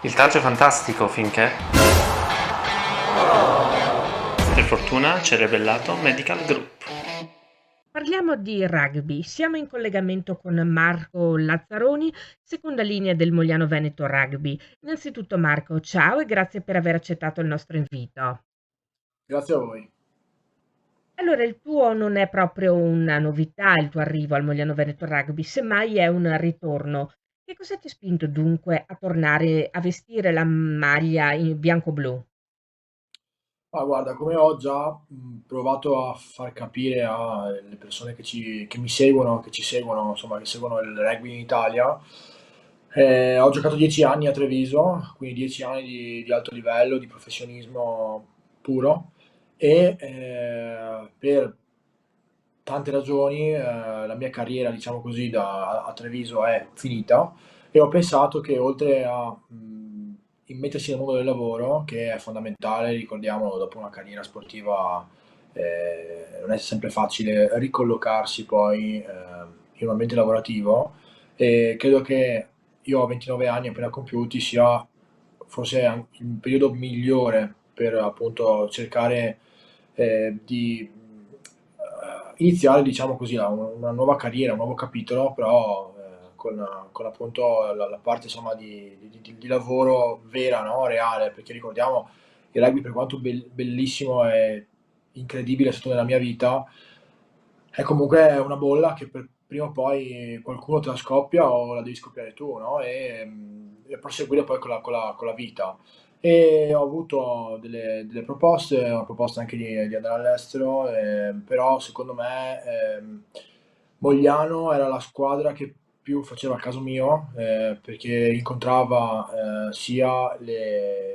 Il taggio è fantastico finché, per fortuna, ci è rivelato Medical Group. Parliamo di rugby. Siamo in collegamento con Marco Lazzaroni, seconda linea del Mogliano Veneto Rugby. Innanzitutto Marco, ciao e grazie per aver accettato il nostro invito. Grazie a voi. Allora, il tuo non è proprio una novità, il tuo arrivo al Mogliano Veneto Rugby, semmai è un ritorno. Che cosa ti ha spinto dunque a tornare a vestire la maglia in bianco-blu? Ma guarda, come ho già provato a far capire alle persone che mi seguono, che ci seguono, insomma, che seguono il rugby in Italia, ho giocato 10 anni a Treviso, quindi 10 anni di alto livello, di professionismo puro e per tante ragioni la mia carriera, diciamo così, a Treviso è finita e ho pensato che oltre a immettersi nel mondo del lavoro, che è fondamentale, ricordiamolo, dopo una carriera sportiva non è sempre facile ricollocarsi poi in un ambiente lavorativo e credo che io ho 29 anni appena compiuti, sia forse il periodo migliore per appunto cercare di iniziare, diciamo così, una nuova carriera, un nuovo capitolo, però con appunto la parte insomma di lavoro vera, no? Reale, perché ricordiamo il rugby per quanto bellissimo e incredibile è stato nella mia vita, è comunque una bolla che prima o poi qualcuno te la scoppia o la devi scoppiare tu, no? E proseguire poi con la vita. E ho avuto delle proposte, ho proposto anche di andare all'estero, però secondo me Mogliano era la squadra che più faceva a caso mio, perché incontrava sia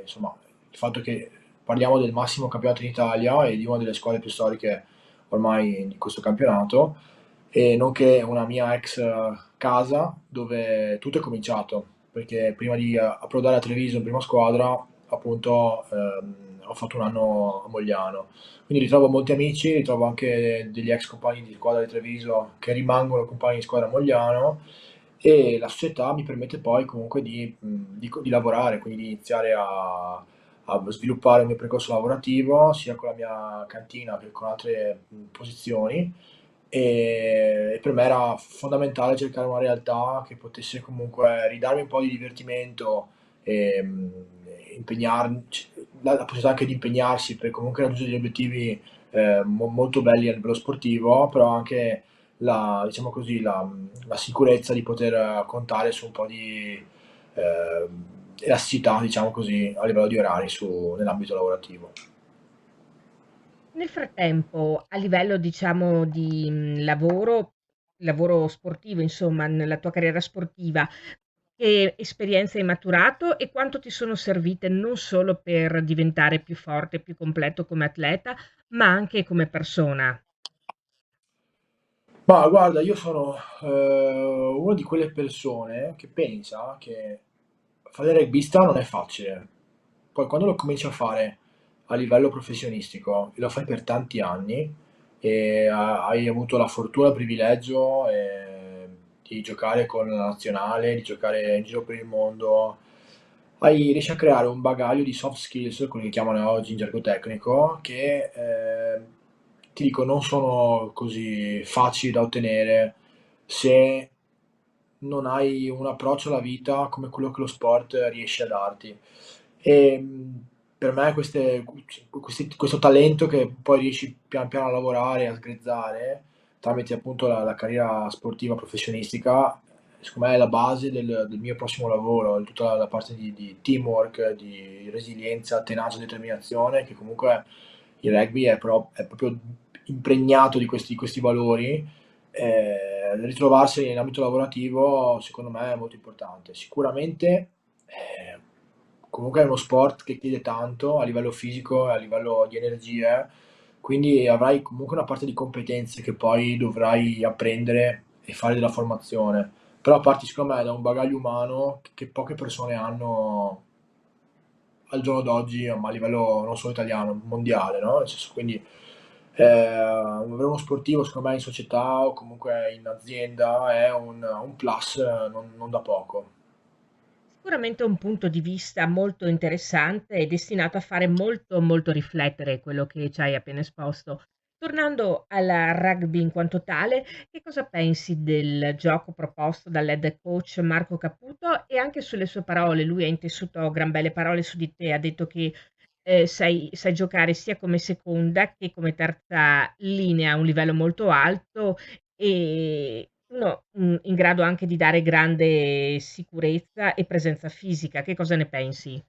insomma, il fatto che parliamo del massimo campionato in Italia e di una delle squadre più storiche ormai di questo campionato, e nonché una mia ex casa dove tutto è cominciato, perché prima di approdare a Treviso in prima squadra, appunto, ho fatto un anno a Mogliano. Quindi ritrovo molti amici, ritrovo anche degli ex compagni di squadra di Treviso che rimangono compagni di squadra a Mogliano e la società mi permette poi comunque di lavorare, quindi di iniziare a sviluppare il mio percorso lavorativo sia con la mia cantina che con altre posizioni e per me era fondamentale cercare una realtà che potesse comunque ridarmi un po' di divertimento e impegnarci, la possibilità anche di impegnarsi per comunque raggiungere degli obiettivi molto belli a livello sportivo, però anche diciamo così, la sicurezza di poter contare su un po' di eh, elasticità, diciamo così, a livello di orari nell'ambito lavorativo. Nel frattempo, a livello diciamo di, lavoro sportivo insomma, nella tua carriera sportiva, che esperienze hai maturato e quanto ti sono servite non solo per diventare più forte, più completo come atleta, ma anche come persona? Ma guarda, io sono una di quelle persone che pensa che fare il rugbista non è facile. Poi quando lo cominci a fare a livello professionistico e lo fai per tanti anni e hai avuto la fortuna e il privilegio di giocare con la nazionale, di giocare in giro per il mondo, riesci a creare un bagaglio di soft skills, quelli che chiamano oggi in gergo tecnico, che ti dico non sono così facili da ottenere se non hai un approccio alla vita come quello che lo sport riesce a darti. E per me questo talento che poi riesci pian piano a lavorare, a sgrezzare tramite appunto la carriera sportiva professionistica, secondo me è la base del mio prossimo lavoro, di tutta la parte di teamwork, di resilienza, tenacia, determinazione, che comunque il rugby è proprio impregnato di questi valori. Ritrovarsi in ambito lavorativo secondo me è molto importante. Sicuramente eh, comunque è uno sport che chiede tanto a livello fisico e a livello di energie, quindi avrai comunque una parte di competenze che poi dovrai apprendere e fare della formazione. Però parti secondo me da un bagaglio umano che poche persone hanno al giorno d'oggi, ma a livello non solo italiano, mondiale, no? Nel senso, quindi Avere uno sportivo, secondo me, in società o comunque in azienda è un plus non da poco. Sicuramente un punto di vista molto interessante e destinato a fare molto, molto riflettere quello che ci hai appena esposto. Tornando al rugby in quanto tale, che cosa pensi del gioco proposto dall'head coach Marco Caputo e anche sulle sue parole? Lui ha intessuto gran belle parole su di te, ha detto che sai giocare sia come seconda che come terza linea a un livello molto alto e uno, in grado anche di dare grande sicurezza e presenza fisica. Che cosa ne pensi?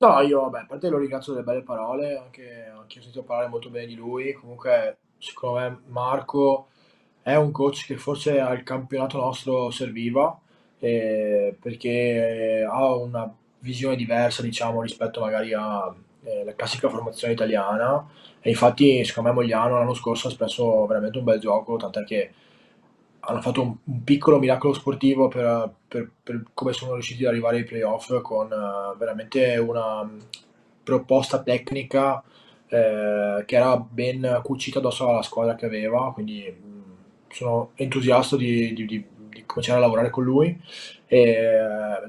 No, io vabbè, a parte lo ringrazio delle belle parole, anche io ho sentito parlare molto bene di lui. Comunque, secondo me, Marco è un coach che forse al campionato nostro serviva, perché ha una visione diversa, diciamo, rispetto magari alla classica formazione italiana. E infatti, secondo me, Mogliano l'anno scorso ha espresso veramente un bel gioco, tant'è che hanno fatto un piccolo miracolo sportivo per come sono riusciti ad arrivare ai playoff con veramente una proposta tecnica che era ben cucita addosso alla squadra che aveva, quindi sono entusiasta di cominciare a lavorare con lui. E,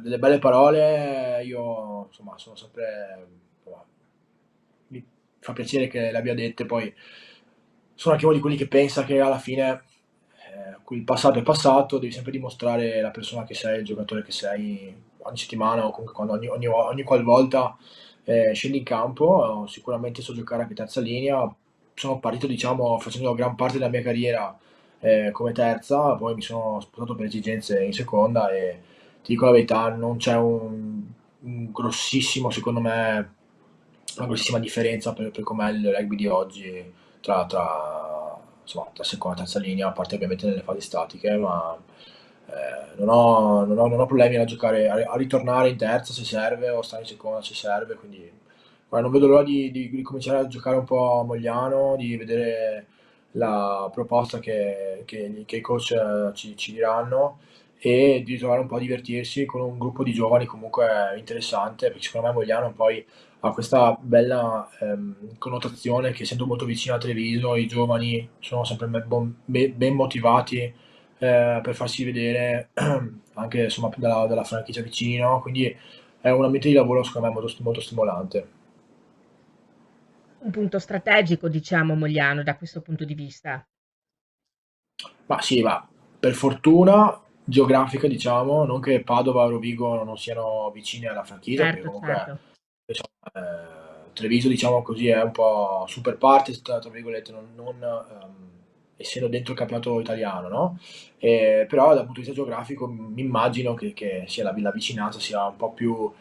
delle belle parole, io insomma sono sempre, insomma, mi fa piacere che le abbia dette, poi sono anche uno di quelli che pensa che alla fine il passato è passato, devi sempre dimostrare la persona che sei, il giocatore che sei ogni settimana o comunque ogni qualvolta scendi in campo. Sicuramente so giocare anche terza linea, sono partito diciamo facendo gran parte della mia carriera come terza, poi mi sono spostato per esigenze in seconda e ti dico la verità, non c'è un grossissimo, secondo me, una grossissima differenza per com'è il rugby di oggi insomma, tra seconda e terza linea, a parte ovviamente nelle fasi statiche, ma non ho problemi a giocare, a ritornare in terza se serve o stare in seconda se serve, quindi guarda, non vedo l'ora di cominciare a giocare un po' a Mogliano, di vedere la proposta che i coach ci diranno e di trovare un po' a divertirsi con un gruppo di giovani comunque interessante, perché secondo me Mogliano poi ha questa bella connotazione che essendo molto vicino a Treviso, i giovani sono sempre ben motivati per farsi vedere anche insomma dalla franchigia vicino, quindi è un ambiente di lavoro secondo me molto stimolante. Un punto strategico, diciamo, Mogliano, da questo punto di vista. Ma sì, va, per fortuna geografica, diciamo, non che Padova o Rovigo non siano vicine alla franchigia, perché Certo, comunque certo. diciamo, Treviso, diciamo così, è un po' super partes, tra virgolette, essendo dentro il campionato italiano, no? Però dal punto di vista geografico mi immagino che sia la vicinanza sia un po' più,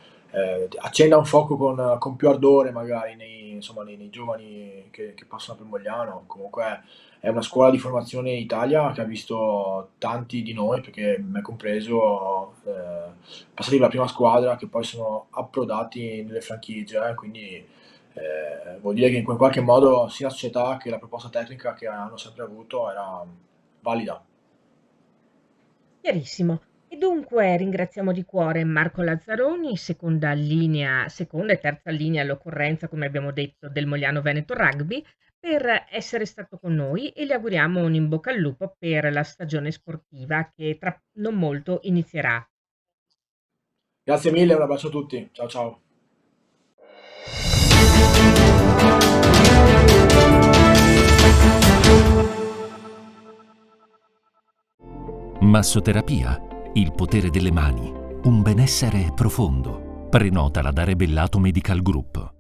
accenda un fuoco con più ardore magari insomma, nei giovani che passano per Mogliano. Comunque è una scuola di formazione in Italia che ha visto tanti di noi, perché me compreso, passati per la prima squadra che poi sono approdati nelle franchigie, quindi vuol dire che in qualche modo sia la società che la proposta tecnica che hanno sempre avuto era valida. Chiarissimo. E dunque ringraziamo di cuore Marco Lazzaroni, seconda e terza linea all'occorrenza, come abbiamo detto, del Mogliano Veneto Rugby, per essere stato con noi e le auguriamo un in bocca al lupo per la stagione sportiva che tra non molto inizierà. Grazie mille, un abbraccio a tutti, ciao ciao. Massoterapia, il potere delle mani, un benessere profondo. Prenotala da Rebellato Medical Group.